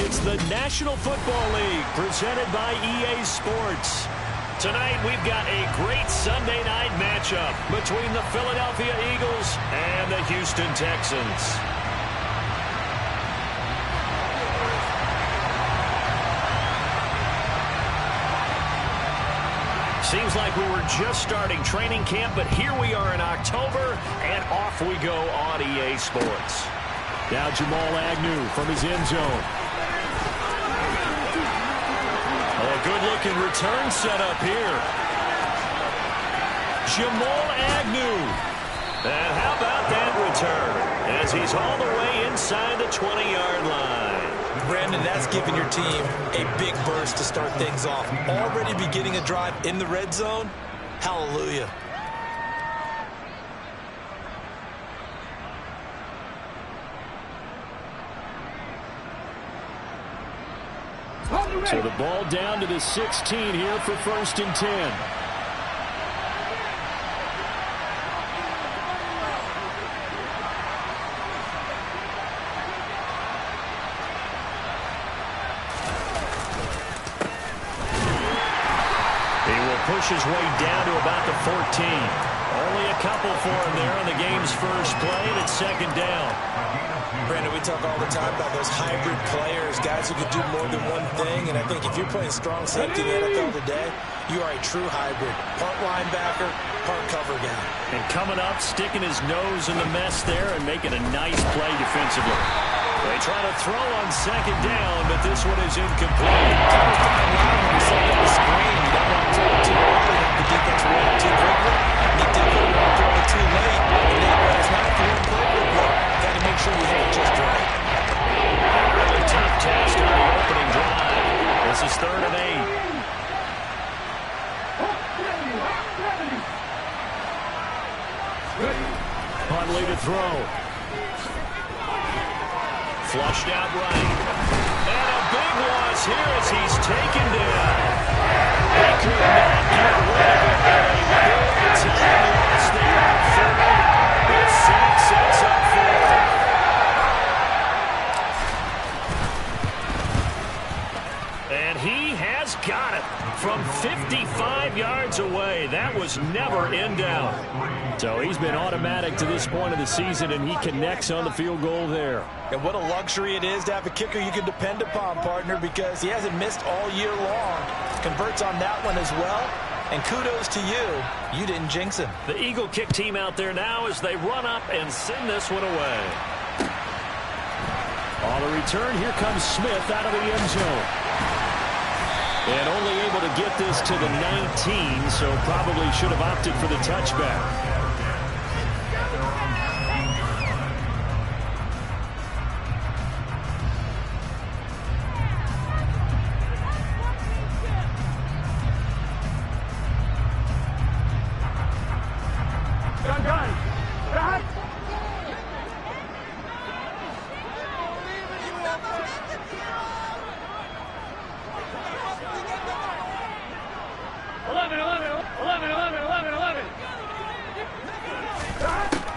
It's the National Football League presented by EA Sports. Tonight we've got a great Sunday night matchup between the Philadelphia Eagles and the Houston Texans. Seems like we were just starting training camp, but here we are in October, and off we go on EA Sports. Now Jamal Agnew from his end zone. A good-looking return set up here. Jamal Agnew. And how about that return as he's all the way inside the 20-yard line. Brandon, that's giving your team a big burst to start things off. Already beginning a drive in the red zone. Hallelujah. So the ball down to the 16 here for 1st and 10. He will push his way down to about the 14. Only a couple for him there on the game's first play, and it's 2nd down. Brandon, we talk all the time about those hybrid players, guys who can do more than one thing. And I think if you're playing strong safety in the NFL today, you are a true hybrid. Part linebacker, part cover guy. And coming up, sticking his nose in the mess there and making a nice play defensively. They try to throw on 2nd down, but this one is incomplete. Cover fine line when you set up the screen. You don't want to throw it too early, the defense react too quickly. You definitely want to throw it too late. And that way it's not thrown appropriately. Got to make sure you hit it just right. A really tough test on the opening drive. This is 3rd and 8. Huntley to throw. Flushed out right. And a big loss here as he's taken down. He could not get rid of it. A big time loss there on 3rd. The sack sets up 4th. And he has got it from 55 yards away. That was never in doubt. So he's been automatic to this point of the season, and he connects on the field goal there. And what a luxury it is to have a kicker you can depend upon, partner, because he hasn't missed all year long. Converts on that one as well. And kudos to you. You didn't jinx him. The Eagle kick team out there now as they run up and send this one away. On the return, here comes Smith out of the end zone. And only able to get this to the 19, so probably should have opted for the touchback.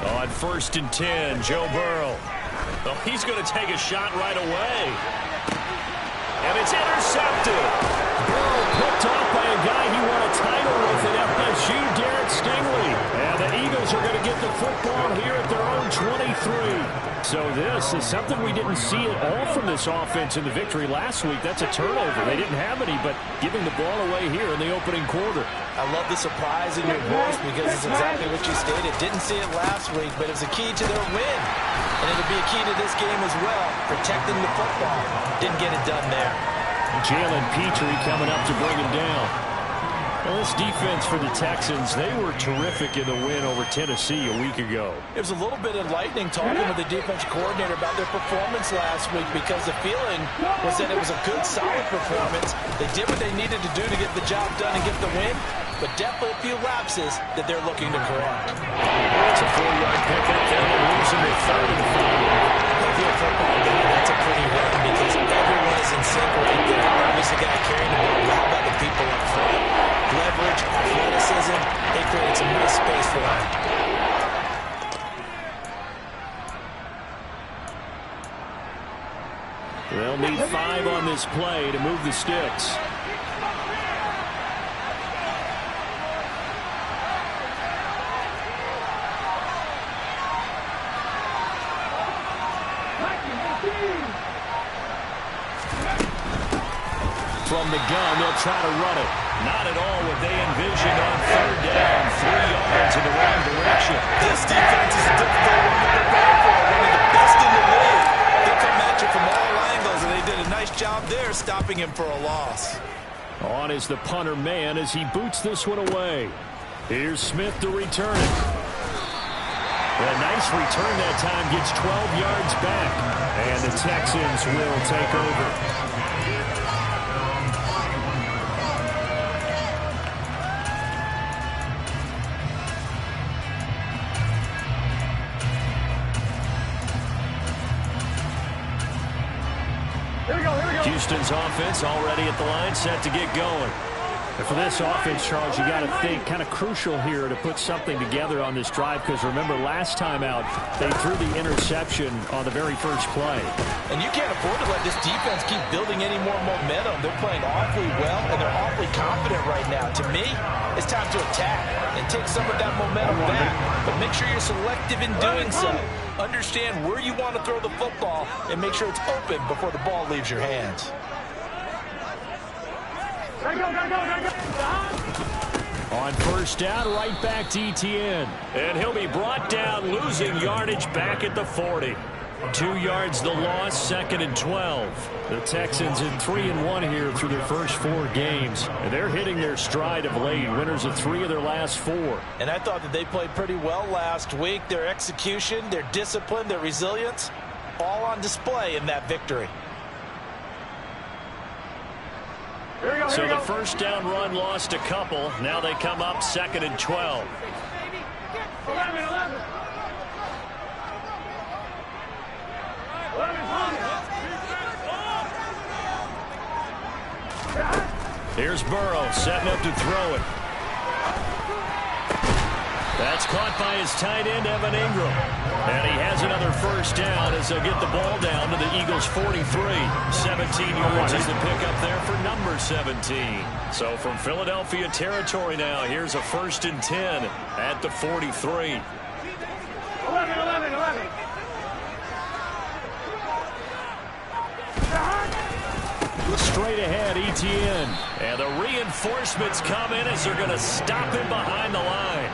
On 1st and 10, Joe Burrow. Oh, he's going to take a shot right away. And it's intercepted. Burrow picked off by a guy he won a title with at FSU, Derek Stingley. And the Eagles are going to get the football here at their own 23. So this is something we didn't see at all from this offense in the victory last week. That's a turnover. They didn't have any, but giving the ball away here in the opening quarter. I love the surprise in your voice because it's exactly what you stated. Didn't see it last week, but it was a key to their win. And it'll be a key to this game as well, protecting the football. Didn't get it done there. Jalen Petrie coming up to bring him down. Well, this defense for the Texans, they were terrific in the win over Tennessee a week ago. It was a little bit enlightening talking with the defense coordinator about their performance last week because the feeling was that it was a good, solid performance. They did what they needed to do to get the job done and get the win, but definitely a few lapses that they're looking to correct. It's a 4-yard pickup there. They're losing their 3rd and 5. If you're a football guy, that's a pretty run because everyone is in sync right there. Obviously, the guy carrying the ball. How about the people up front? Leverage, athleticism, they created some nice space for him. Well, They'll need 5 on this play to move the sticks. From the gun, they'll try to run it. Not at all what they envisioned on 3rd down. 3 yards in the wrong direction. This defense is a difficult one to prepare for. One of the best in the league. They'll come at you from all angles, and they did a nice job there stopping him for a loss. On is the punter man as he boots this one away. Here's Smith to return it. A nice return that time, gets 12 yards back. And the Texans will take over. Houston's offense already at the line, set to get going. And for this offense, Charles, you got to think kind of crucial here to put something together on this drive, because remember last time out they threw the interception on the very first play. And you can't afford to let this defense keep building any more momentum. They're playing awfully well, and they're awfully confident right now. To me, it's time to attack and take some of that momentum back. But make sure you're selective in doing so. Understand where you want to throw the football and make sure it's open before the ball leaves your hands. On 1st down, right back to Etienne. And he'll be brought down, losing yardage back at the 40. 2 yards the loss, 2nd and 12. The Texans in 3-1 here through their first 4 games. And they're hitting their stride of late, winners of 3 of their last 4. And I thought that they played pretty well last week. Their execution, their discipline, their resilience, all on display in that victory. So the 1st down run lost a couple. Now they come up 2nd and 12. Here's Burrow setting up to throw it. That's caught by his tight end, Evan Ingram. And he has another 1st down as they'll get the ball down to the Eagles' 43. 17 yards is the pickup there for number 17. So from Philadelphia territory now, here's a 1st and 10 at the 43. 11. Straight ahead, Etienne. And the reinforcements come in as they're going to stop him behind the line.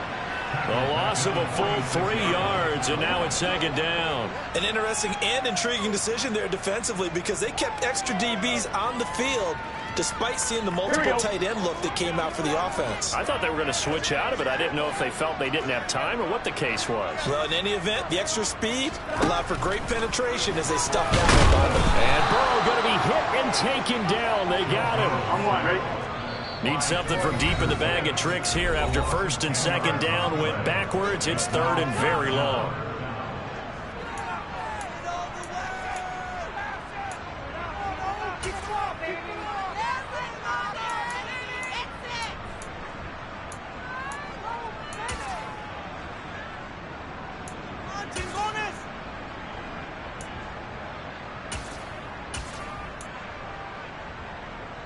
A loss of a full 3 yards, and now it's 2nd down. An interesting and intriguing decision there defensively, because they kept extra DBs on the field despite seeing the multiple tight end look that came out for the offense. I thought they were going to switch out of it. I didn't know if they felt they didn't have time or what the case was. Well, in any event, the extra speed allowed for great penetration as they stuffed down the ball. And Burrow going to be hit and taken down. They got him. I'm one, ready? Need something from deep in the bag of tricks here after 1st and 2nd down. Went backwards. It's 3rd and very long.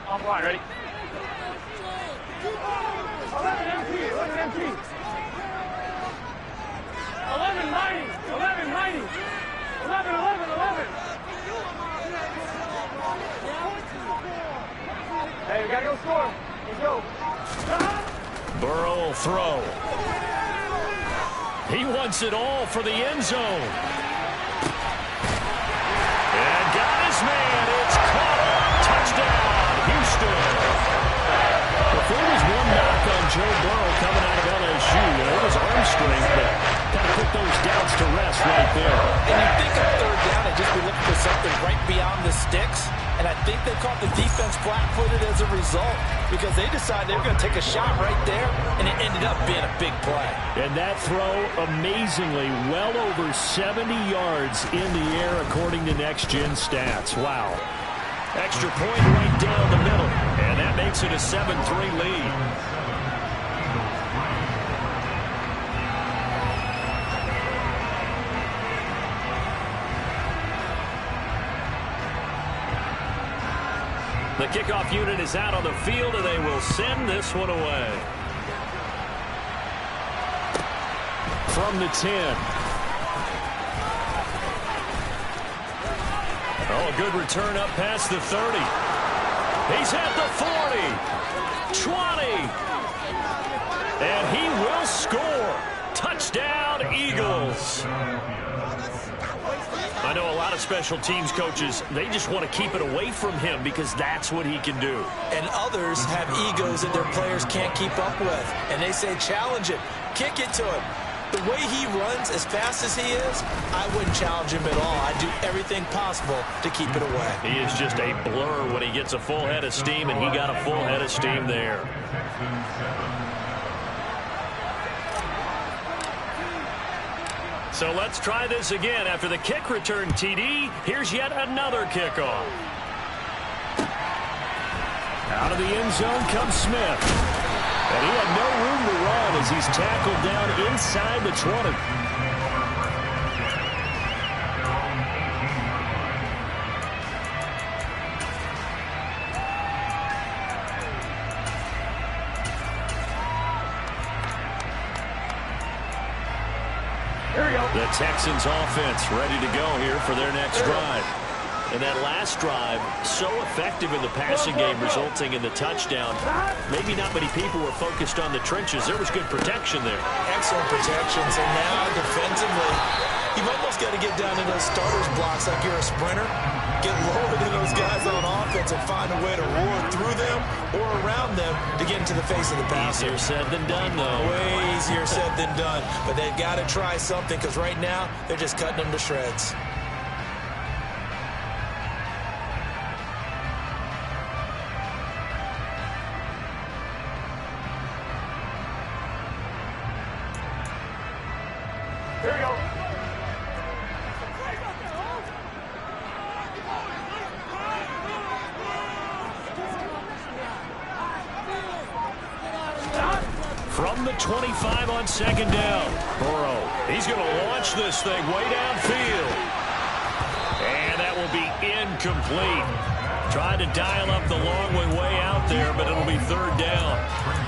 I'm one, ready? 11 empty, 11 empty. 11 mighty, 11 mighty. 11, 11, 11. Hey, we gotta go score. Let's go. Burrow will throw. He wants it all for the end zone. And got his man. It's caught. Touchdown, Houston. Before there was one knock on Joe Burrow coming out of LSU. It was arm strength, but kind of put those doubts to rest right there. And you think on 3rd down, they'd just be looking for something right beyond the sticks. And I think they caught the defense flat-footed as a result, because they decided they were going to take a shot right there, and it ended up being a big play. And that throw, amazingly, well over 70 yards in the air, according to Next Gen Stats. Wow. Extra point right down the middle, and that makes it a 7-3 lead. The kickoff unit is out on the field, and they will send this one away. From the 10. Oh, a good return up past the 30. He's at the 40. 20. And he will score. Touchdown, Eagles. I know a lot of special teams coaches, they just want to keep it away from him because that's what he can do. And others have egos that their players can't keep up with. And they say, challenge it, kick it to him. The way he runs as fast as he is, I wouldn't challenge him at all. I'd do everything possible to keep it away. He is just a blur when he gets a full head of steam, and he got a full head of steam there. So let's try this again. After the kick return TD, here's yet another kickoff. Out of the end zone comes Smith. And he had no room to run as he's tackled down inside the 20. The Texans offense ready to go here for their next drive. And that last drive, so effective in the passing game, resulting in the touchdown. Maybe not many people were focused on the trenches. There was good protection there. Excellent protection. So now, defensively, you've almost got to get down in those starters blocks like you're a sprinter. Get lower than those guys on offense and find a way to roar through them or around them to get into the face of the passer. Easier said than done, though. Way easier said than done. But they've got to try something because right now, they're just cutting them to shreds. Here we go. From the 25 on second down. Burrow, he's going to launch this thing way downfield. And that will be incomplete. Tried to dial up the long way out there, but it'll be third down.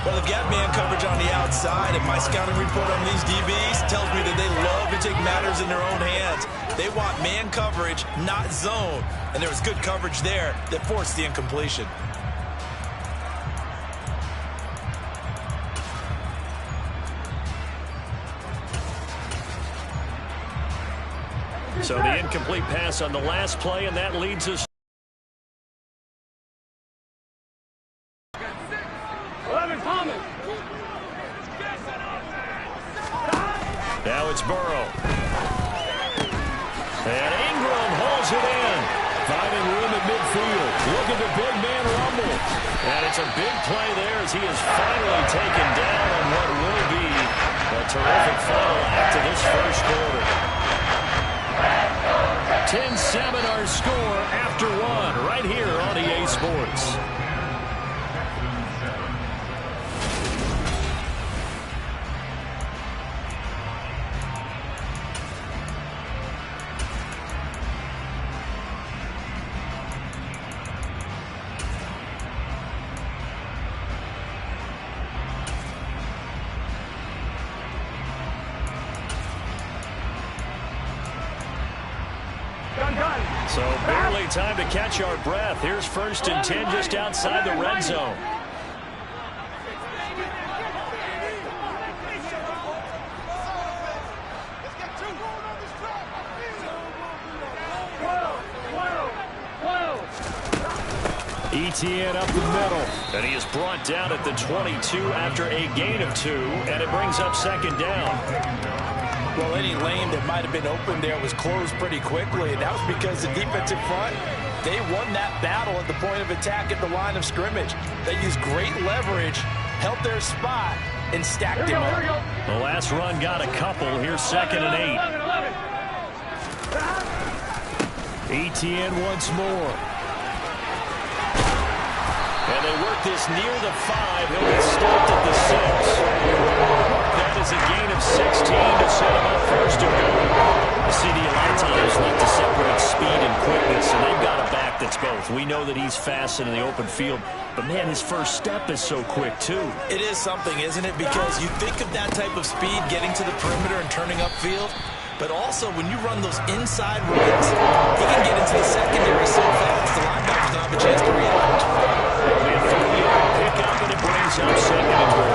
Well, they've got man coverage on the outside, and my scouting report on these DBs tells me that they love to take matters in their own hands. They want man coverage, not zone. And there was good coverage there that forced the incompletion. So the incomplete pass on the last play, and that leads us. Now it's Burrow. And Ingram hauls it in. Finding room at midfield. Look at the big man rumble. And it's a big play there as he is finally taken down on what will be a terrific final act of this first quarter. 10-7 our score after one right here on EA Sports. So barely time to catch our breath. Here's 1st and 10 just outside the red zone. ETN up the middle. And he is brought down at the 22 after a gain of 2, and it brings up 2nd down. Well, any lane that might have been open there was closed pretty quickly, and that was because the defensive front, they won that battle at the point of attack at the line of scrimmage. They used great leverage, held their spot, and stacked him up. The last run got a couple. Here's 2nd and 8. ETN once more. And they work this near the 5. He'll be stopped at the 6. That is a gain of 16 to set him up 1st and goal. The CD a lot of times like to separate speed and quickness, and they've got a back that's both. We know that he's fast in the open field, but, man, his first step is so quick, too. It is something, isn't it? Because you think of that type of speed getting to the perimeter and turning upfield, but also when you run those inside runs, he can get into the secondary so fast the linebackers don't have a chance to react. Pick up, and it brings up second and goal.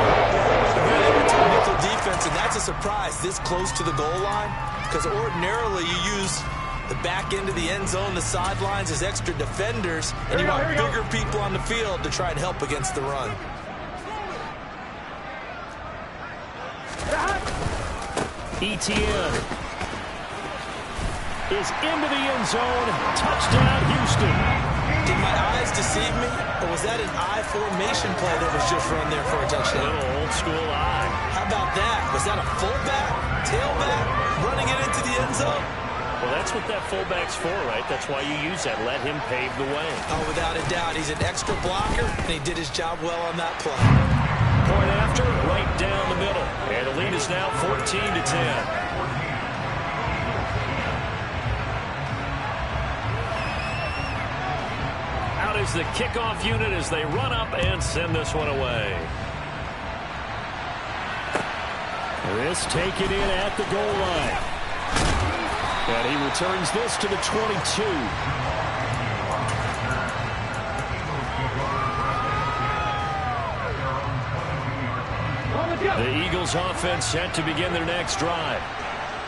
They went to a nickel defense, and that's a surprise this close to the goal line, because ordinarily you use the back end of the end zone, the sidelines as extra defenders, and you want bigger people on the field to try and help against the run. Etienne is into the end zone. Touchdown, Houston. Did my eyes deceive me, or was that an I formation play that was just run there for a touchdown? A little old school I. How about that? Was that a fullback, tailback, running it into the end zone? Well, that's what that fullback's for, right? That's why you use that. Let him pave the way. Oh, without a doubt. He's an extra blocker, and he did his job well on that play. Point after, right down the middle. And the lead is now 14-10. Out is the kickoff unit as they run up and send this one away. This taken in at the goal line. And he returns this to the 22. The Eagles offense set to begin their next drive.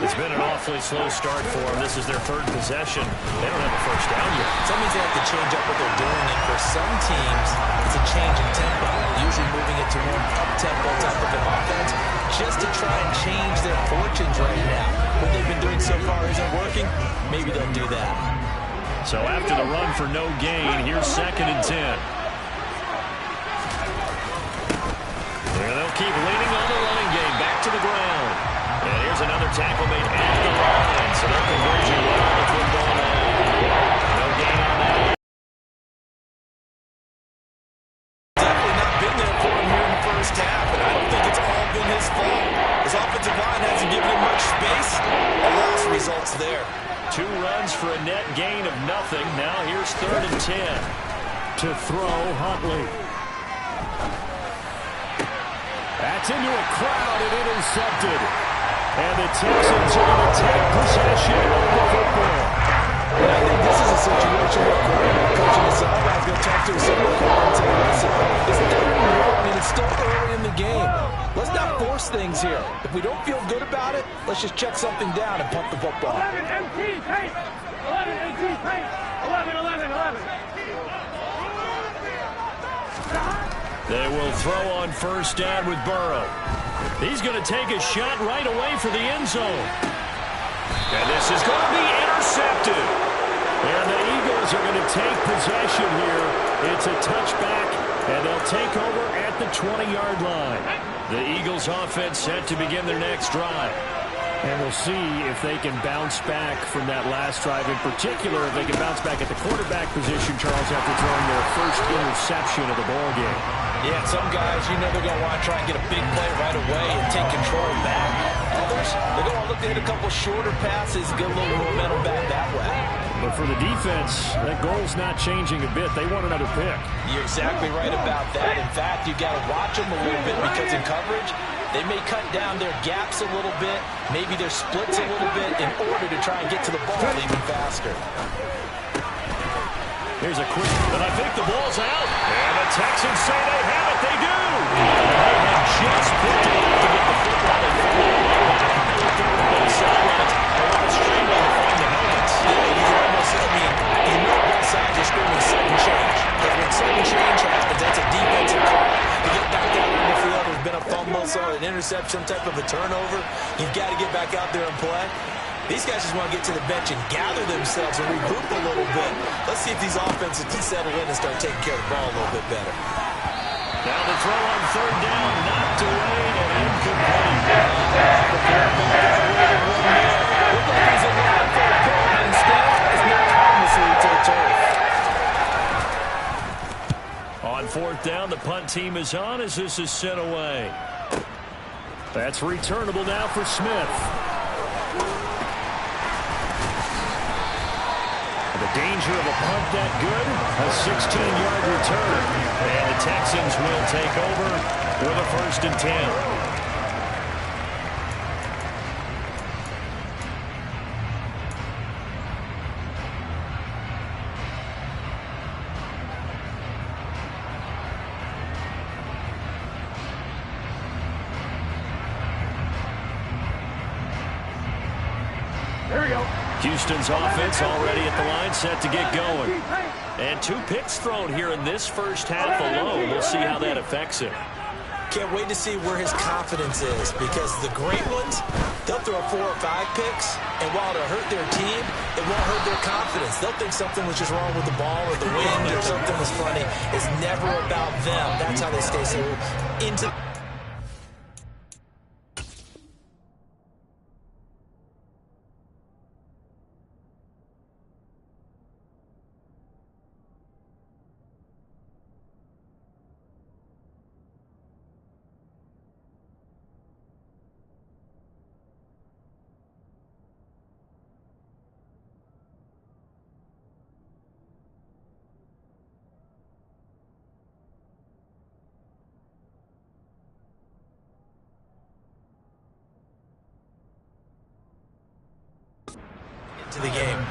It's been an awfully slow start for them. This is their third possession. They don't have a first down yet. That means they have to change up what they're doing, and for some teams, it's a change in tempo, usually moving it to more up-tempo type of an offense, just to try and change their fortunes right now. What they've been doing so far isn't working. Maybe they'll do that. So after the run for no gain, here's 2nd and 10. And they'll keep leaning on the running game. Back to the ground. And here's another tackle made at the line. So they're converging well on the football line. No gain on that. Definitely not been there for him here in the first half, and I don't think it's all been his fault. His offensive line hasn't given him much space. A loss results there. 2 runs for a net gain of nothing. Now here's 3rd and 10. To throw, Huntley. That's into a crowd and intercepted. And the Texans are going to take possession of the football. And I think this is a situation where quarterback coach in the sideline is going to talk to his senior corner and say, listen, it's 3rd and long and it's still early in the game. Let's not force things here. If we don't feel good about it, let's just check something down and punt the football. 11, 18, pace. 11, 18, pace. 11, 11, 11. They will throw on first down with Burrow. He's going to take a shot right away for the end zone. And this is going to be intercepted. And the Eagles are going to take possession here. It's a touchback, and they'll take over at the 20-yard line. The Eagles offense set to begin their next drive. And we'll see if they can bounce back from that last drive. In particular, if they can bounce back at the quarterback position, Charles, after throwing their first interception of the ballgame. Yeah, some guys, you know they're going to want to try and get a big play right away and take control back. Others, they're going to look to hit a couple shorter passes, get a little momentum back that way. But for the defense, that goal's not changing a bit. They want another pick. You're exactly right about that. In fact, you've got to watch them a little bit because in coverage, they may cut down their gaps a little bit, maybe their splits a little bit in order to try and get to the ball even faster. Here's a quick, but I think the ball's out. And the Texans say they have it. They do. They have just picked it up to get the football in front of the sidelines. A lot of scrambling to find the helmets. Yeah, you can almost, you know both sides are screaming sudden change. Because when sudden change happens, that's a defensive call. To get back out on the field, there's been a fumble, so an interception, type of a turnover. You've got to get back out there and play. These guys just want to get to the bench and gather themselves and regroup a little bit. Let's see if these offenses can settle in and start taking care of the ball a little bit better. Now the throw on 3rd down, knocked away and incomplete. The quarterback got away with one there. Looked like he's alive for a pull, but instead is knocked harmlessly to the turf. On 4th down, the punt team is on as this is sent away. That's returnable now for Smith. The danger of a punt that good, a 16-yard return. And the Texans will take over with a 1st and 10. Houston's offense already at the line, set to get going. And 2 picks thrown here in this first half alone. We'll see how that affects him. Can't wait to see where his confidence is, because the great ones, they'll throw 4 or 5 picks, and while it'll hurt their team, it won't hurt their confidence. They'll think something was just wrong with the ball or the wind or something was funny. It's never about them. That's how they stay so into the game.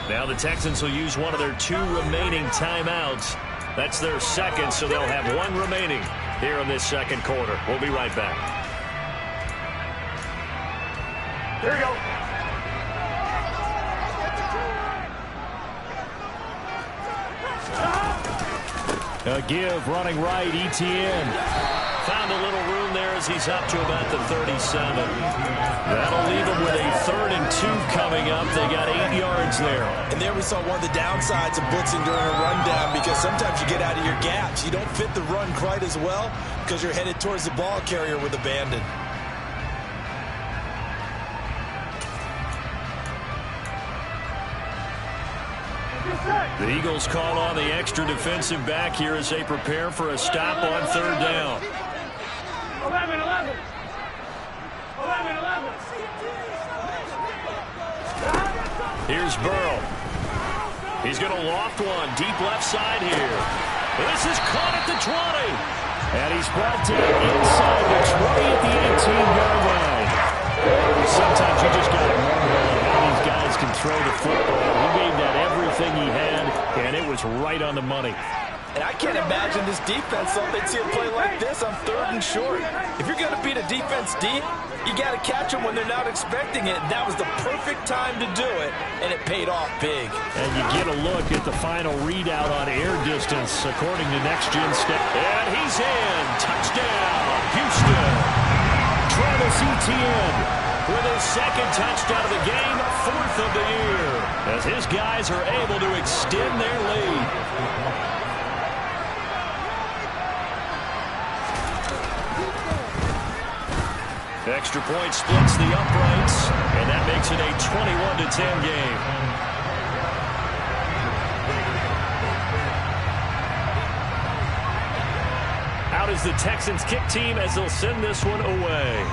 Now the Texans will use one of their 2 remaining timeouts. That's their 2nd, so they'll have 1 remaining here in this 2nd quarter. We'll be right back. Here we go. A give, running right, ETN. Found a little room there as he's up to about the 37. That'll leave him with a 3rd and 2 coming up. They got 8 yards there. And there we saw one of the downsides of blitzing during a rundown, because sometimes you get out of your gaps. You don't fit the run quite as well because you're headed towards the ball carrier with abandon. The Eagles call on the extra defensive back here as they prepare for a stop on 3rd down. 11, 11. 11, 11. Here's Burrow. He's going to loft one deep left side here. This is caught at the 20. And he's brought down inside the 20 at the 18-yard line. Sometimes you just got to wonder how these guys can throw the football. He gave that everything he had, and it was right on the money. And I can't imagine this defense thought they'd see a play like this on 3rd and short. If you're going to beat a defense deep, you got to catch them when they're not expecting it. That was the perfect time to do it, and it paid off big. And you get a look at the final readout on air distance, according to Next Gen Stats. And he's in. Touchdown, Houston. Travis Etienne with his 2nd touchdown of the game, 4th of the year, as his guys are able to extend their lead. Extra point splits the uprights, and that makes it a 21-10 game. Out is the Texans kick team as they'll send this one away.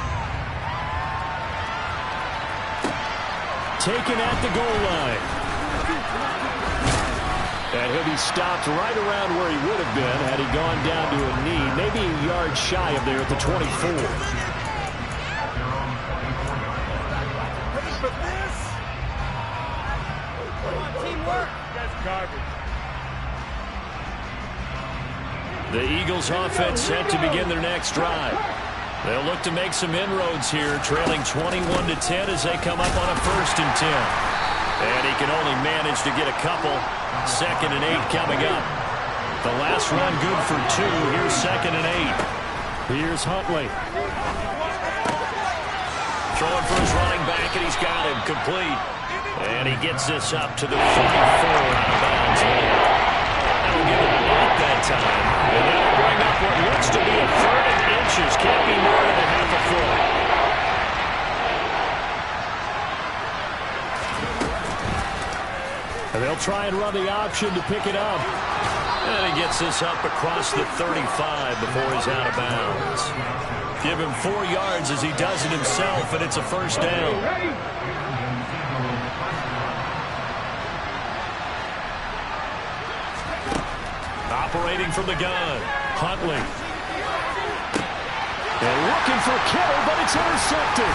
Taken at the goal line. And he'll be stopped right around where he would have been had he gone down to a knee, maybe a yard shy of there at the 24. The Eagles offense set to begin their next drive. They'll look to make some inroads here, trailing 21-10 as they come up on a 1st and 10. And he can only manage to get a couple. 2nd and 8 coming up. The last run good for 2. Here's 2nd and 8. Here's Huntley. Throwing for his running back, and he's got him complete. And he gets this up to the 44 out of bounds. That'll give him 8 that time. And that'll bring up what looks to be a third and inches. Can't be more than a half a foot. And they'll try and run the option to pick it up. And he gets this up across the 35 before he's out of bounds. Give him 4 yards as he does it himself, and it's a first down. Operating from the gun, Huntley. And looking for Kittle, but it's intercepted.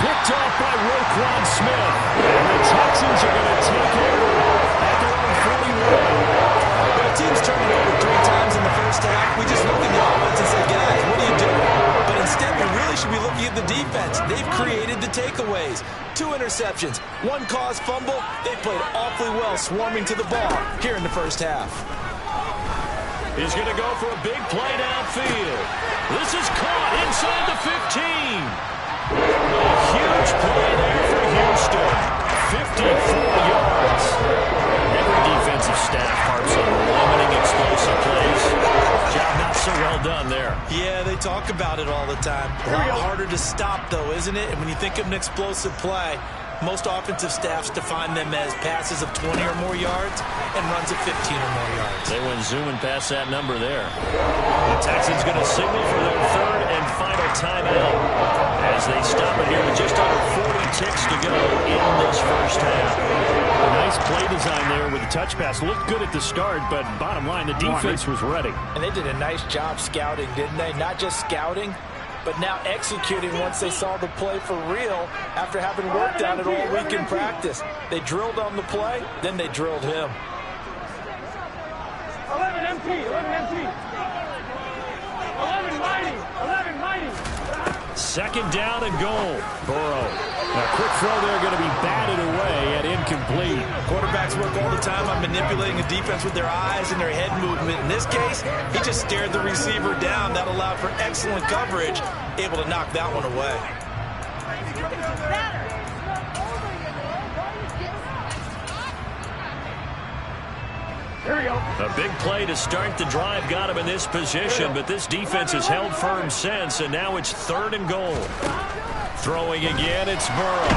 Picked off by Roquan Smith. And the Texans are going to take over at their own 41. Well, the team's turned it over 3 times in the first half. We just look at the offense and say, guys, what are you doing? But instead, we really should be looking at the defense. They've created the takeaways. 2 interceptions, 1 caused fumble. They played awfully well swarming to the ball here in the first half. He's going to go for a big play downfield. This is caught inside the 15. A huge play there for Houston. 54 yards. Every defensive staff harps on limiting explosive plays. Job not so well done there. Yeah, they talk about it all the time. A lot harder to stop, though, isn't it? And when you think of an explosive play, most offensive staffs define them as passes of 20 or more yards and runs of 15 or more yards. They went zooming past that number there. The Texans going to signal for their third and final timeout as they stop it here with just under 40 ticks to go in this first half. A nice play design there with the touch pass. Looked good at the start, but bottom line, the defense was ready. And they did a nice job scouting, didn't they? Not just scouting, but now executing once they saw the play for real after having worked on it all week in practice. They drilled on the play, then they drilled him. 11 MT, 11 MT. 11 mighty, 11 mighty. Second down and goal. Burrow. A quick throw there going to be batted away and incomplete. Quarterbacks work all the time on manipulating a defense with their eyes and their head movement. In this case, he just stared the receiver down. That allowed for excellent coverage, able to knock that one away. Here we go. A big play to start the drive got him in this position, but this defense has held firm since, and now it's third and goal. Throwing again, it's Burrow.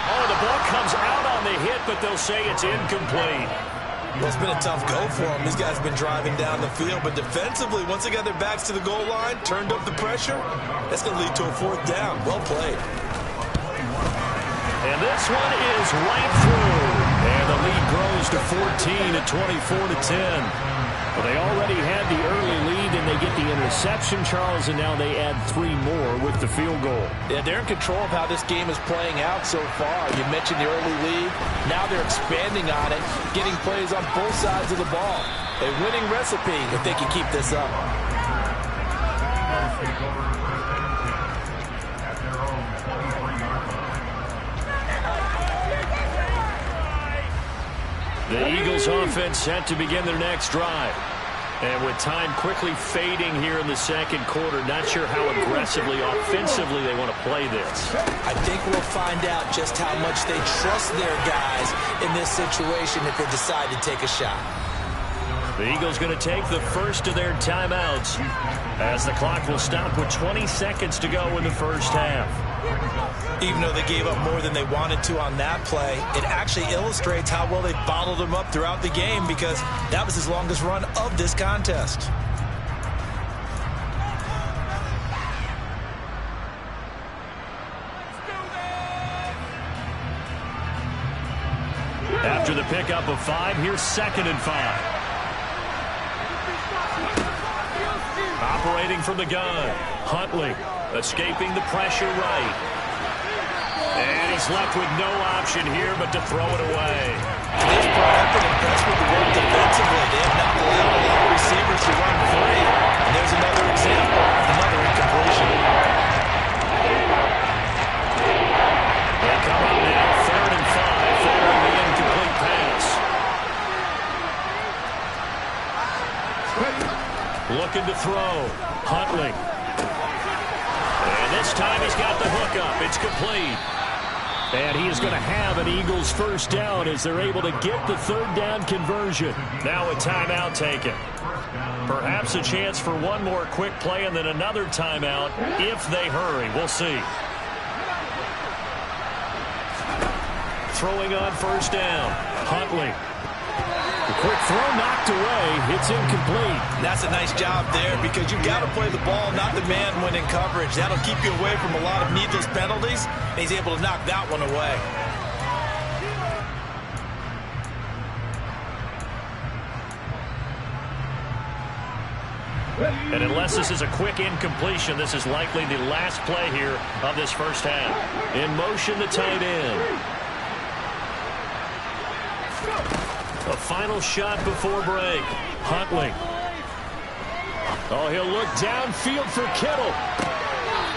Oh, the ball comes out on the hit, but they'll say it's incomplete. Well, it's been a tough go for them. These guys have been driving down the field, but defensively, once they got their backs to the goal line, turned up the pressure, that's going to lead to a 4th down. Well played. And this one is right through. And the lead grows to 14 at 24-10. Well, they already had the early lead, and they get the interception, Charles, and now they add 3 more with the field goal. Yeah, they're in control of how this game is playing out so far. You mentioned the early lead. Now they're expanding on it, getting plays on both sides of the ball. A winning recipe if they can keep this up. The Eagles offense set to begin their next drive. And with time quickly fading here in the second quarter, not sure how aggressively, offensively they want to play this. I think we'll find out just how much they trust their guys in this situation if they decide to take a shot. The Eagles going to take the first of their timeouts as the clock will stop with 20 seconds to go in the first half. Even though they gave up more than they wanted to on that play, it actually illustrates how well they bottled them up throughout the game because that was his longest run of this contest. After the pickup of 5, here's 2nd and 5. Operating from the gun, Huntley escaping the pressure right. And he's left with no option here but to throw it away. They've brought up and impressed with the work defensively. They have not allowed a lot of receivers to run free. And there's another example, another incompletion. They come up now, 3rd and 5, following the incomplete pass. Looking to throw, Huntley. And this time he's got the hook up. It's complete. And he is going to have an Eagles first down as they're able to get the third down conversion. Now a timeout taken. Perhaps a chance for one more quick play and then another timeout if they hurry. We'll see. Throwing on first down. Huntley. The quick throw knocked away. It's incomplete. That's a nice job there because you've got to play the ball, not the man when in coverage. That'll keep you away from a lot of needless penalties. And he's able to knock that one away. And unless this is a quick incompletion, this is likely the last play here of this first half. In motion, the tight end. A final shot before break. Huntley. Oh, he'll look downfield for Kittle.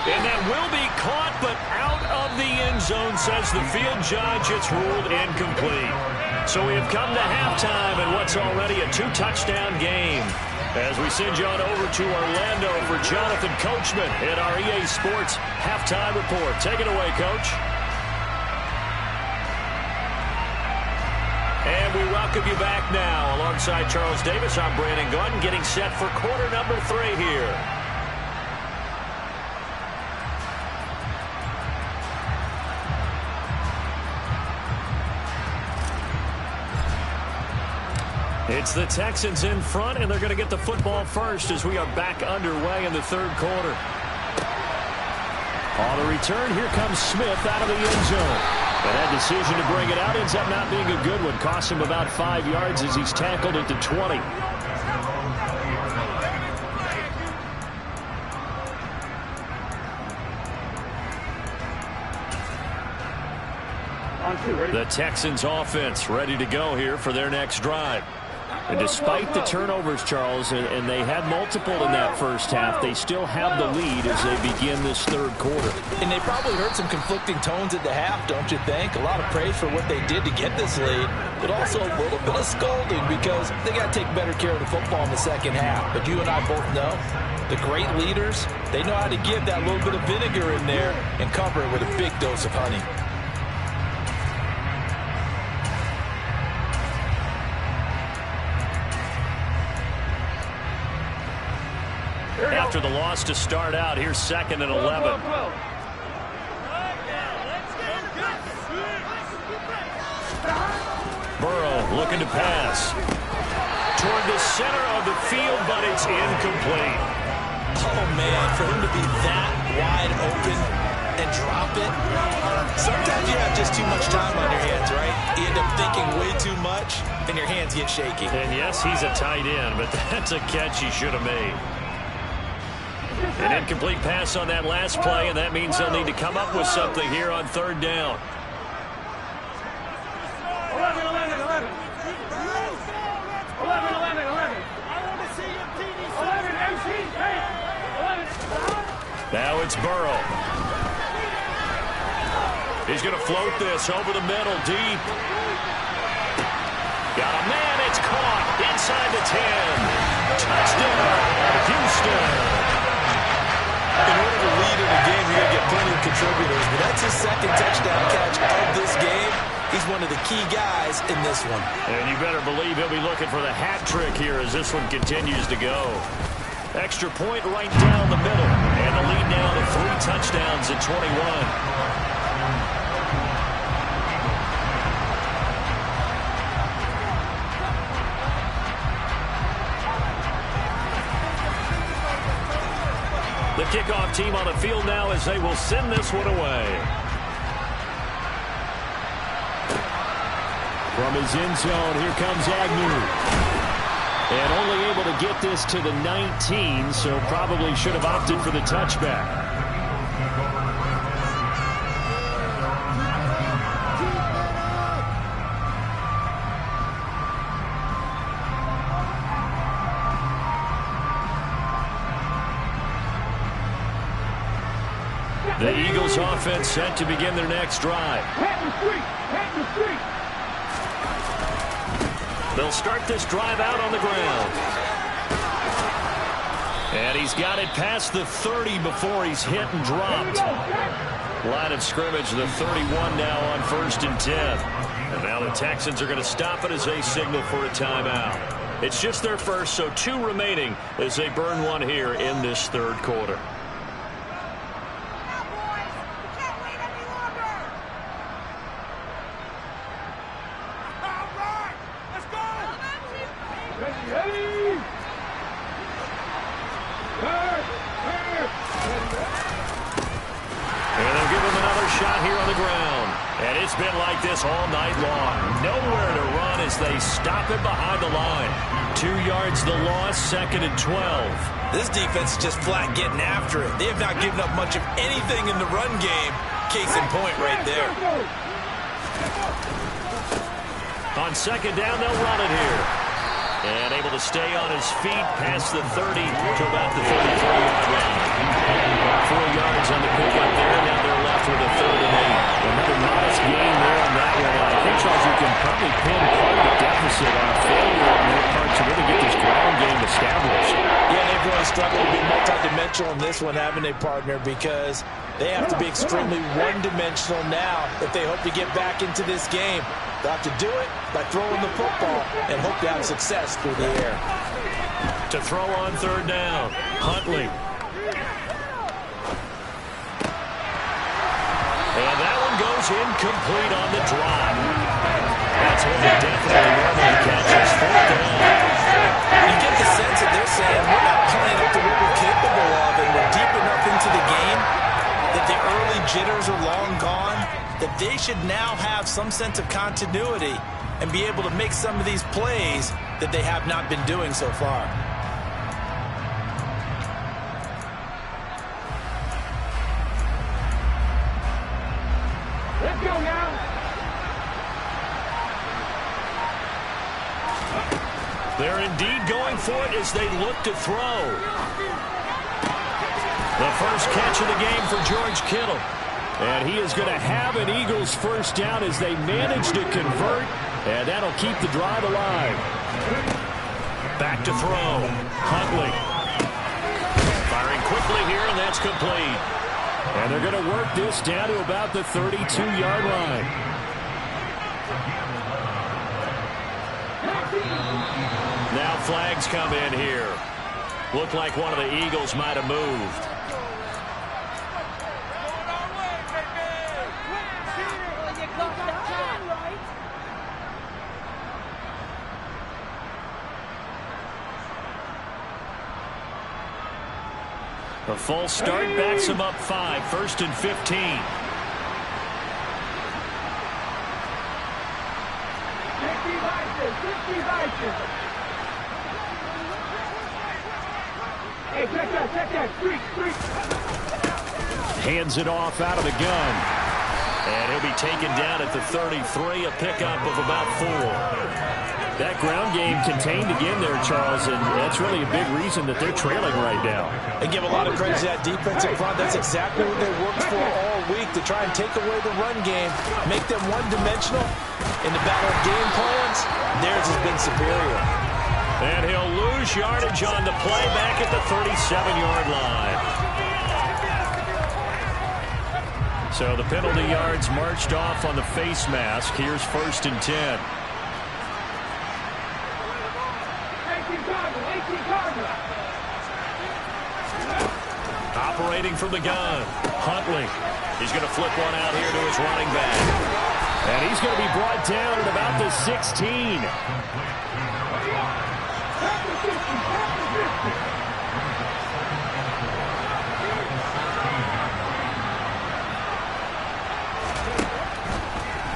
And that will be caught, but out of the end zone, says the field judge. It's ruled incomplete. So we have come to halftime in what's already a two-touchdown game. As we send you on over to Orlando for Jonathan Coachman in our EA Sports Halftime Report. Take it away, Coach. And we welcome you back now. Alongside Charles Davis, I'm Brandon Gaudin, getting set for quarter number 3 here. It's the Texans in front, and they're going to get the football first as we are back underway in the third quarter. On the return, here comes Smith out of the end zone. But that decision to bring it out ends up not being a good one. Costs him about 5 yards as he's tackled at the 20. The Texans offense ready to go here for their next drive. And despite the turnovers, Charles, and they had multiple in that first half, they still have the lead as they begin this third quarter. And they probably heard some conflicting tones at the half, don't you think? A lot of praise for what they did to get this lead, but also a little bit of scolding because they got to take better care of the football in the second half. But you and I both know the great leaders, they know how to give that little bit of vinegar in there and cover it with a big dose of honey. After the loss to start out, here's 2nd and 11. Burrow looking to pass. Toward the center of the field, but it's incomplete. Oh, man, for him to be that wide open and drop it. Sometimes you have just too much time on your hands, right? You end up thinking way too much, and your hands get shaky. And yes, he's a tight end, but that's a catch he should have made. An incomplete pass on that last play, and that means they'll need to come up with something here on third down. 11, 11, 11. 11, 11, 11. 11, MC, hey. 11. Now it's Burrow. He's going to float this over the middle, deep. Got a man, it's caught inside the 10. Touchdown, Houston. In order to lead in a game, you're going to get plenty of contributors, but that's his second touchdown catch of this game. He's one of the key guys in this one. And you better believe he'll be looking for the hat trick here as this one continues to go. Extra point right down the middle, and the lead now to 3 touchdowns at 21. The kickoff team on the field now as they will send this one away. From his end zone, here comes Agnew. And only able to get this to the 19, so probably should have opted for the touchback. The Eagles offense set to begin their next drive. They'll start this drive out on the ground. And he's got it past the 30 before he's hit and dropped. Line of scrimmage, the 31 now on 1st and 10. And now the Texans are going to stop it as they signal for a timeout. It's just their first, so 2 remaining as they burn one here in this 3rd quarter. Been like this all night long. Nowhere to run as they stop it behind the line. 2 yards the loss, 2nd and 12. This defense is just flat getting after it. They have not given up much of anything in the run game. Case in point right there. On 2nd down, they'll run it here. And able to stay on his feet past the 30 to about the 33-yard line. 4 yards on the pickup there. Now they're left with a 3rd and 8. Another modest gain there on that one. I think, Charles, you can probably pin part of the deficit on a failure on their part to really get this ground game established. Yeah, they've really struggled to be multidimensional in this one, haven't they, partner? Because they have to be extremely one-dimensional now if they hope to get back into this game. They'll have to do it by throwing the football and hope to have success through the air. To throw on 3rd down, Huntley. And that one goes incomplete on the drop. That's one that definitely normally catches 4th down. You get the sense that they're saying, we're not playing up to what we're capable of, and we're deep enough into the game that the early jitters are long gone, that they should now have some sense of continuity and be able to make some of these plays that they have not been doing so far. Let's go now. They're indeed going for it as they look to throw. The first catch of the game for George Kittle. And he is going to have an Eagles 1st down as they manage to convert, and that'll keep the drive alive. Back to throw. Huntley. Firing quickly here, and that's complete. And they're going to work this down to about the 32-yard line. Now flags come in here. Looked like one of the Eagles might have moved. A false start backs him up 5, 1st and 15. Hey, check that. Street. Hands it off out of the gun. And he'll be taken down at the 33, a pickup of about 4. That ground game contained again there, Charles, and that's really a big reason that they're trailing right now. They give a lot of credit to that defensive front. That's exactly what they worked for all week, to try and take away the run game, make them one-dimensional. In the battle of game plans, theirs has been superior. And he'll lose yardage on the play back at the 37-yard line. So the penalty yards marched off on the face mask. Here's 1st and 10. Operating from the gun, Huntley. He's going to flip one out here to his running back. And he's going to be brought down at about the 16.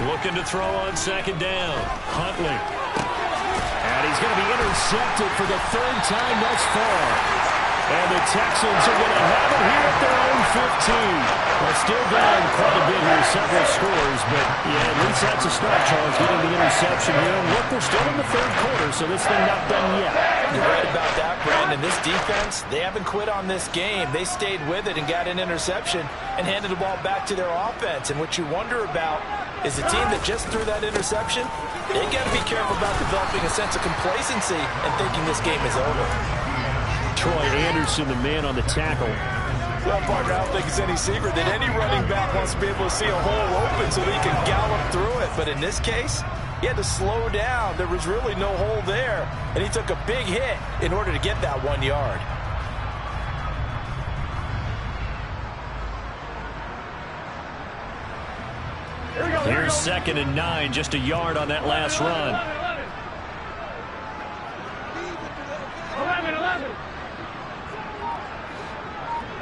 Looking to throw on 2nd down, Huntley. And he's going to be intercepted for the 3rd time thus far. And the Texans are going to have it here at their own 15. Well, still down quite a bit here, several scores, but yeah, at least that's a start, Charles, getting the interception here. And look, we're still in the 3rd quarter, so this thing not done yet. You're right about that, Brandon. This defense, they haven't quit on this game. They stayed with it and got an interception and handed the ball back to their offense. And what you wonder about is the team that just threw that interception, they got to be careful about developing a sense of complacency and thinking this game is over. Troy Anderson, the man on the tackle. Well, partner, I don't think it's any secret that any running back wants to be able to see a hole open so that he can gallop through it. But in this case, he had to slow down. There was really no hole there, and he took a big hit in order to get that 1 yard. Here's 2nd and 9, just a yard on that last run.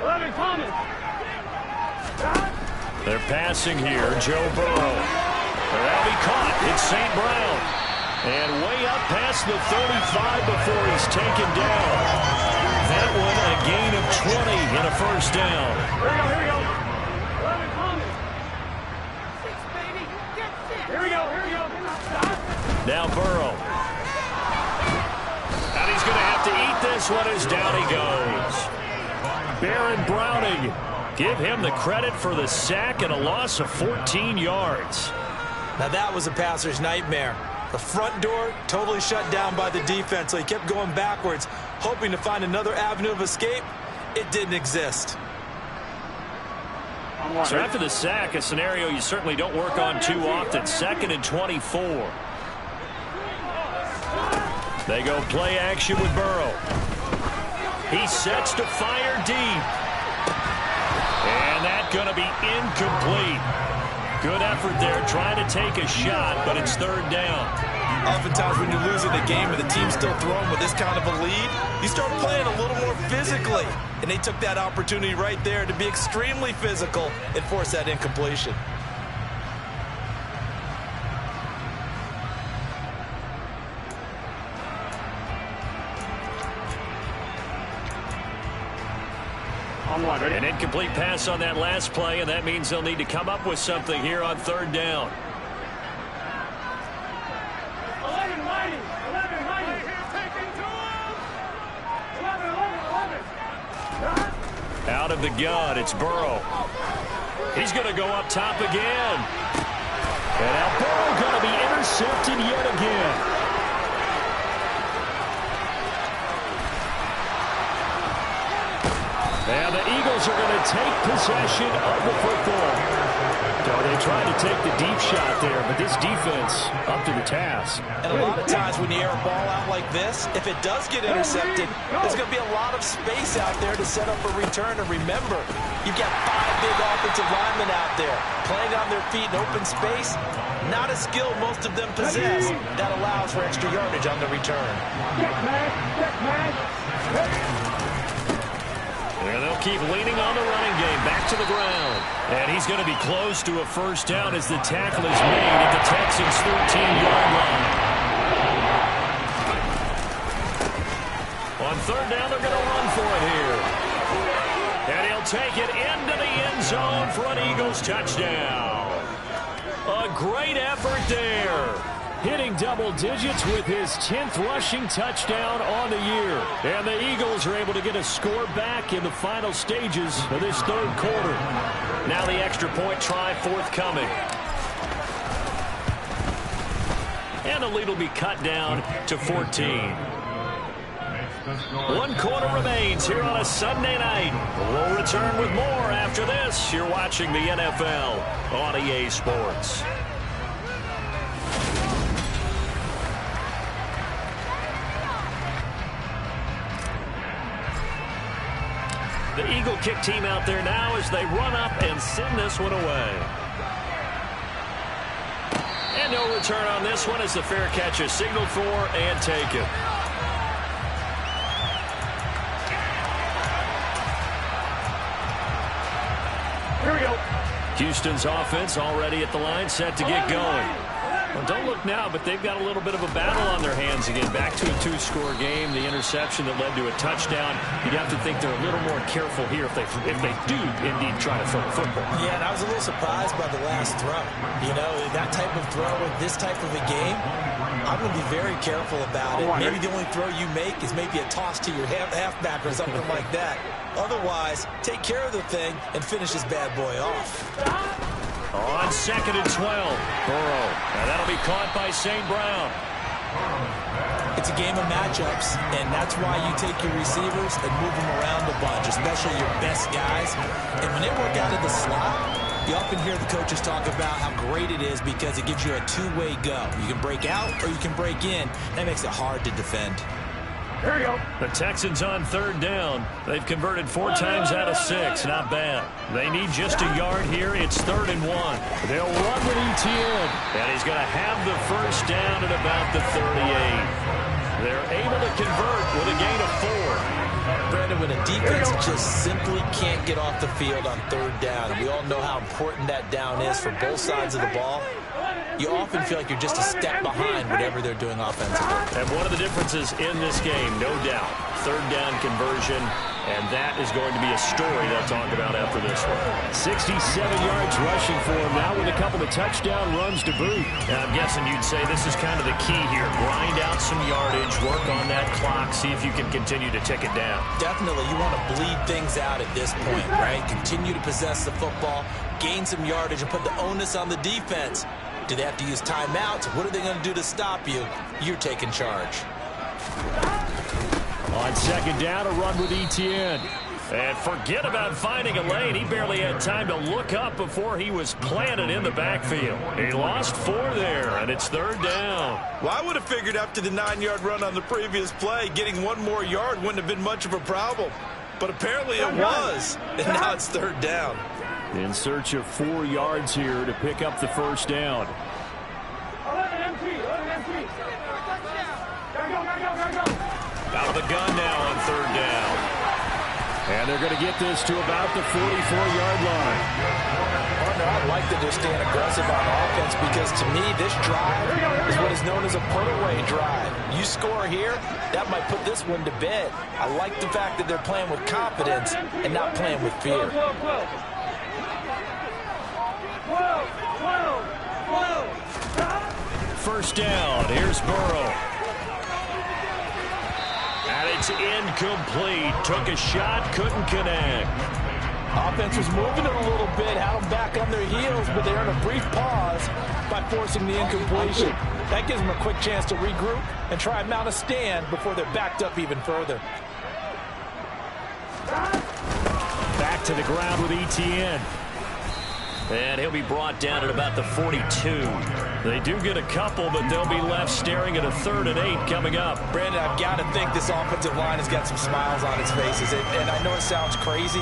11 Thomas. They're passing here. Joe Burrow. That'll be caught. It's St. Brown. And way up past the 35 before he's taken down. That one a gain of 20 and a first down. Here we go. 11 Thomas. 6, baby. Get 6. Here we go. Now Burrow. And he's going to have to eat this one as down he goes. Baron Browning. Give him the credit for the sack and a loss of 14 yards. Now that was a passer's nightmare. The front door totally shut down by the defense, so he kept going backwards, hoping to find another avenue of escape. It didn't exist. So after the sack, a scenario you certainly don't work on too often. 2nd and 24. They go play action with Burrow. He sets to fire deep. And that's going to be incomplete. Good effort there trying to take a shot, but it's 3rd down. Oftentimes when you're losing a game and the team's still throwing with this kind of a lead, you start playing a little more physically. And they took that opportunity right there to be extremely physical and force that incompletion. An incomplete pass on that last play, and that means they'll need to come up with something here on 3rd down. 11 mighty. Taking to him. 11. Out of the gun, it's Burrow. He's going to go up top again. And now Burrow going to be intercepted yet again. And the Eagles are going to take possession of the football. So they tried to take the deep shot there, but this defense up to the task. And a lot of times when you air a ball out like this, if it does get intercepted, there's going to be a lot of space out there to set up a return. And remember, you've got 5 big offensive linemen out there playing on their feet in open space. Not a skill most of them possess that allows for extra yardage on the return. And they'll keep leaning on the running game. Back to the ground. And he's going to be close to a first down as the tackle is made at the Texans' 13-yard line. On 3rd down, they're going to run for it here. And he'll take it into the end zone for an Eagles touchdown. A great effort there. Hitting double digits with his 10th rushing touchdown on the year. And the Eagles are able to get a score back in the final stages of this 3rd quarter. Now the extra point try forthcoming. And the lead will be cut down to 14. 1 quarter remains here on a Sunday night. We'll return with more after this. You're watching the NFL on EA Sports. The Eagle kick team out there now as they run up and send this one away. And no return on this one as the fair catch is signaled for and taken. Here we go. Houston's offense already at the line, set to get going. Well, don't look now, but they've got a little bit of a battle on their hands again. Back to a 2-score game. The interception that led to a touchdown. You'd have to think they're a little more careful here if they do indeed try to throw the football. Yeah, and I was a little surprised by the last throw. You know, that type of throw in this type of a game, I'm going to be very careful about it. Maybe the only throw you make is maybe a toss to your halfback or something like that. Otherwise, take care of the thing and finish this bad boy off. On 2nd and 12, Burrow. And that'll be caught by St. Brown. It's a game of matchups, and that's why you take your receivers and move them around a bunch, especially your best guys. And when they work out of the slot, you often hear the coaches talk about how great it is because it gives you a two-way go. You can break out or you can break in. That makes it hard to defend. Here we go. The Texans on third down. They've converted 4 times out of 6. Not bad. They need just a yard here. It's 3rd and 1. They'll run with Etienne. And he's going to have the first down at about the 38. They're able to convert with a gain of 4. Brandon, when a defense just simply can't get off the field on third down, we all know how important that down is for both sides of the ball, you often feel like you're just a step behind whatever they're doing offensively. And one of the differences in this game, no doubt, third down conversion, and that is going to be a story they'll talk about after this one. 67 yards rushing for him now with a couple of touchdown runs to boot. And I'm guessing you'd say this is kind of the key here. Grind out some yardage, work on that clock, see if you can continue to tick it down. Definitely, you want to bleed things out at this point, right? Continue to possess the football, gain some yardage, and put the onus on the defense. Do they have to use timeouts? What are they going to do to stop you? You're taking charge. On second down, a run with Etienne. And forget about finding a lane. He barely had time to look up before he was planted in the backfield. He lost 4 there, and it's 3rd down. Well, I would have figured after the 9-yard run on the previous play, getting 1 more yard wouldn't have been much of a problem. But apparently it was, and now it's 3rd down. In search of 4 yards here to pick up the first down. Out of the gun now on 3rd down. And they're going to get this to about the 44-yard line. Partner, I like that they're staying aggressive on offense because to me, this drive is what is known as a put-away drive. You score here, that might put this one to bed. I like the fact that they're playing with confidence and not playing with fear. First down. Here's Burrow. And it's incomplete. Took a shot, couldn't connect. Offense was moving it a little bit, had them back on their heels, but they earned a brief pause by forcing the incompletion. That gives them a quick chance to regroup and try and mount a stand before they're backed up even further. Back to the ground with Etienne. And he'll be brought down at about the 42. They do get a couple, but they'll be left staring at a 3rd and 8 coming up. Brandon, I've got to think this offensive line has got some smiles on its faces. And I know it sounds crazy,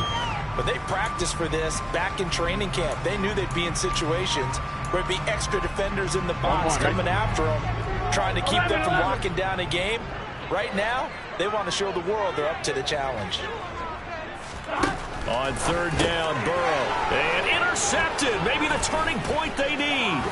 but they practiced for this back in training camp. They knew they'd be in situations where there'd be extra defenders in the box coming after them, trying to keep them from locking down a game. Right now, they want to show the world they're up to the challenge. On 3rd down, Burrow. And intercepted. Maybe the turning point they need.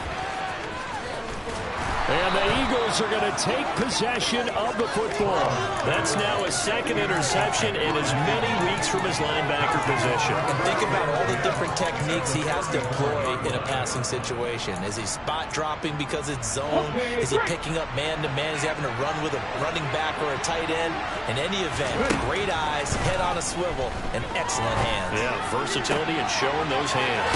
And the Eagles are going to take possession of the football. That's now his 2nd interception in as many weeks from his linebacker position. And think about all the different techniques he has to employ in a passing situation. Is he spot dropping because it's zone? Is he picking up man-to-man? Is he having to run with a running back or a tight end? In any event, great eyes, head on a swivel, and excellent hands. Yeah, versatility and showing those hands.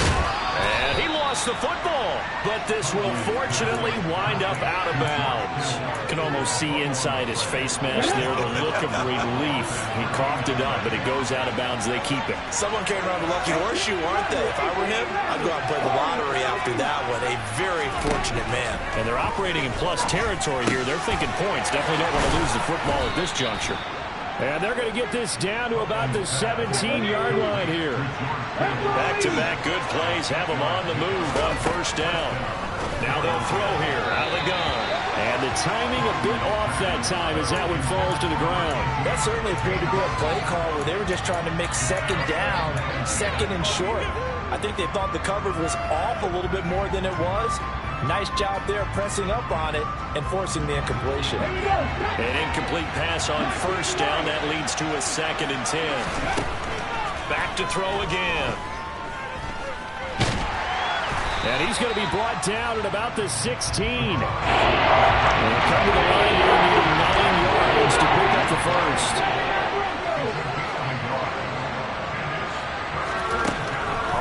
And he lost the football, but this will fortunately wind up out of bounds. You can almost see inside his face mask there the look of relief. He coughed it up, but it goes out of bounds. They keep it. Someone came around with a lucky horseshoe, aren't they? If I were him, I'd go out and play the lottery after that one. A very fortunate man. And they're operating in plus territory here. They're thinking points. Definitely don't want to lose the football at this juncture. And they're going to get this down to about the 17-yard line here. Back-to-back good plays have them on the move on 1st down. Now they'll throw here out of the gun. And the timing a bit off that time as that one falls to the ground. That certainly appeared to be a play call where they were just trying to make 2nd down, 2nd and short. I think they thought the coverage was off a little bit more than it was. Nice job there pressing up on it and forcing the incompletion. An incomplete pass on 1st down. That leads to a 2nd and 10. Back to throw again. And he's going to be brought down at about the 16. And come to the line here, needing 9 yards to pick up the first.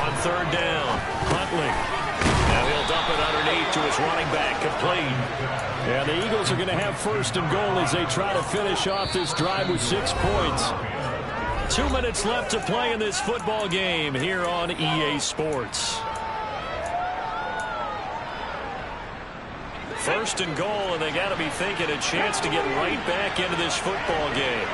On 3rd down, Huntley. Now he'll dump it underneath to his running back, complete. And the Eagles are going to have first and goal as they try to finish off this drive with 6 points. 2 minutes left to play in this football game here on EA Sports. First and goal, and they got to be thinking a chance to get right back into this football game.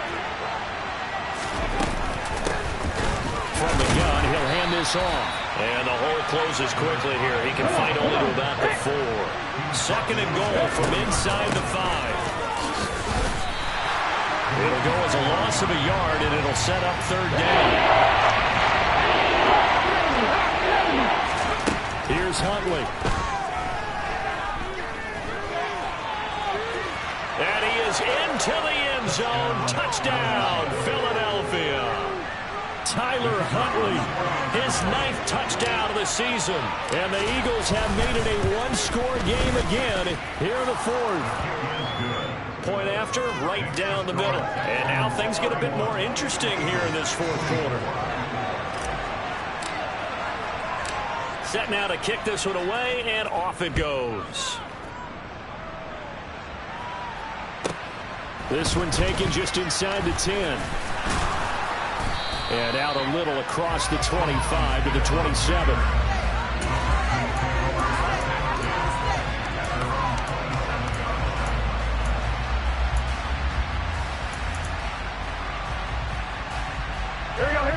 From the gun, he'll hand this off. And the hole closes quickly here. He can fight only to about the 4. Second and goal from inside the 5. It'll go as a loss of a yard, and it'll set up third down. Here's Huntley. And he is into the end zone. Touchdown, Philadelphia. Tyler Huntley, his 9th touchdown of the season. And the Eagles have made it a one-score game again here in the 4th. Point after, right down the middle. And now things get a bit more interesting here in this 4th quarter. Set now to kick this one away, and off it goes. This one taken just inside the 10. And out a little across the 25 to the 27.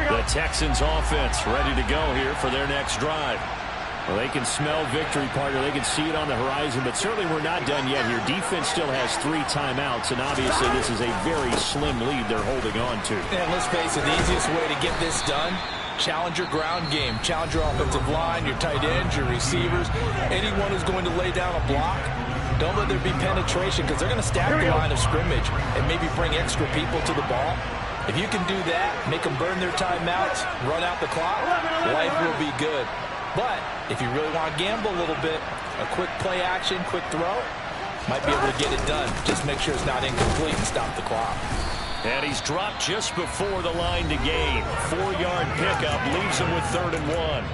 The Texans offense ready to go here for their next drive. Well, they can smell victory, partner. They can see it on the horizon, but certainly we're not done yet here. Defense still has 3 timeouts, and obviously this is a very slim lead they're holding on to. And let's face it, the easiest way to get this done, challenge your ground game. Challenge your offensive line, your tight ends, your receivers, anyone who's going to lay down a block. Don't let there be penetration, because they're going to stack the line of scrimmage and maybe bring extra people to the ball. If you can do that, make them burn their timeouts, run out the clock, life will be good. But if you really want to gamble a little bit, a quick play action, quick throw, might be able to get it done. Just make sure it's not incomplete and stop the clock. And he's dropped just before the line to gain. 4-yard pickup leaves him with 3rd and 1.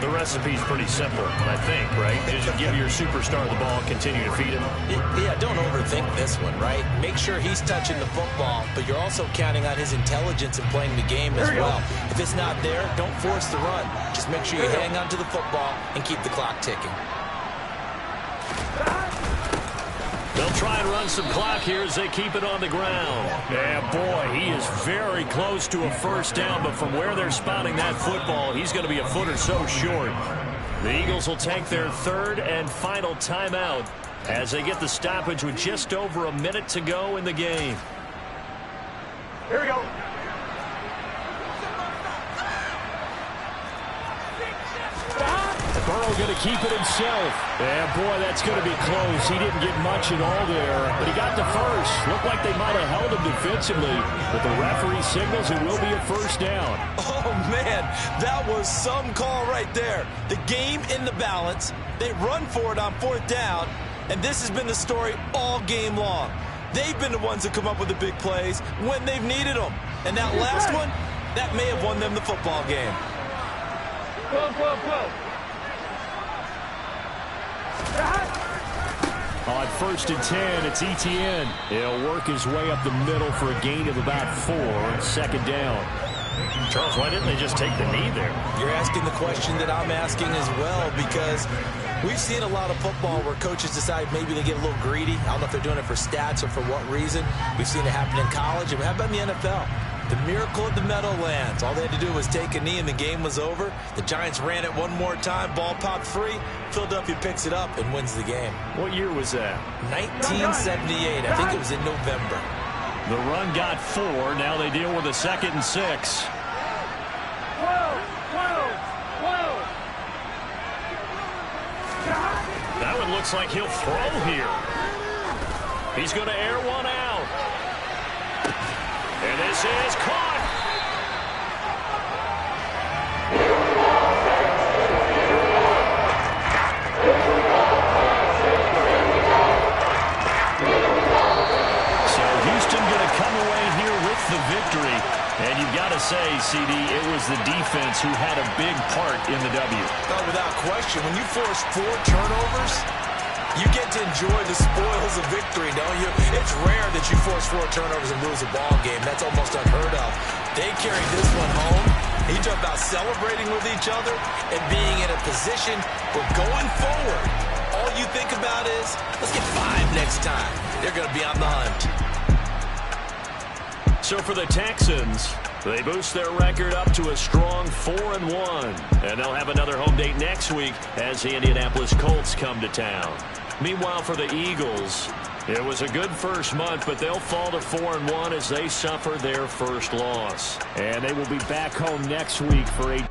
The recipe's pretty simple, I think, right? Just give your superstar the ball, continue to feed him. Yeah, don't overthink this one, right? Make sure he's touching the football, but you're also counting on his intelligence in playing the game as well. If it's not there, don't force the run. Just make sure you hang on to the football and keep the clock ticking. They'll try and run some clock here as they keep it on the ground. Yeah, boy, he is very close to a first down, but from where they're spotting that football, he's going to be a foot or so short. The Eagles will take their 3rd and final timeout as they get the stoppage with just over a minute to go in the game. Here we go. Burrow going to keep it himself. Yeah, boy, that's going to be close. He didn't get much at all there, but he got the first. Looked like they might have held him defensively, but the referee signals it will be a first down. Oh, man, that was some call right there. The game in the balance. They run for it on 4th down, and this has been the story all game long. They've been the ones that come up with the big plays when they've needed them. And that last one, that may have won them the football game. On 1st and 10, it's Etienne. He'll work his way up the middle for a gain of about 4, 2nd down. Charles, why didn't they just take the knee there? You're asking the question that I'm asking as well, because we've seen a lot of football where coaches decide maybe they get a little greedy. I don't know if they're doing it for stats or for what reason. We've seen it happen in college. And how about in the NFL? The miracle of the Meadowlands. All they had to do was take a knee and the game was over. The Giants ran it one more time. Ball popped free. Philadelphia picks it up and wins the game. What year was that? 1978. I think it was in November. The run got 4. Now they deal with a 2nd and 6. That one looks like he'll throw here. He's going to air one out. And this is caught. So Houston going to come away here with the victory. And you've got to say, CD, it was the defense who had a big part in the W. Oh, without question. When you force 4 turnovers, You get to enjoy the spoils of victory, don't you? It's rare that you force 4 turnovers and lose a ball game. That's almost unheard of. They carried this one home. You talk about celebrating with each other and being in a position where going forward, all you think about is, let's get 5 next time. They're going to be on the hunt. So for the Texans, they boost their record up to a strong 4-1. And they'll have another home date next week as the Indianapolis Colts come to town. Meanwhile, for the Eagles, it was a good first month, but they'll fall to 4-1 as they suffer their first loss. And they will be back home next week for a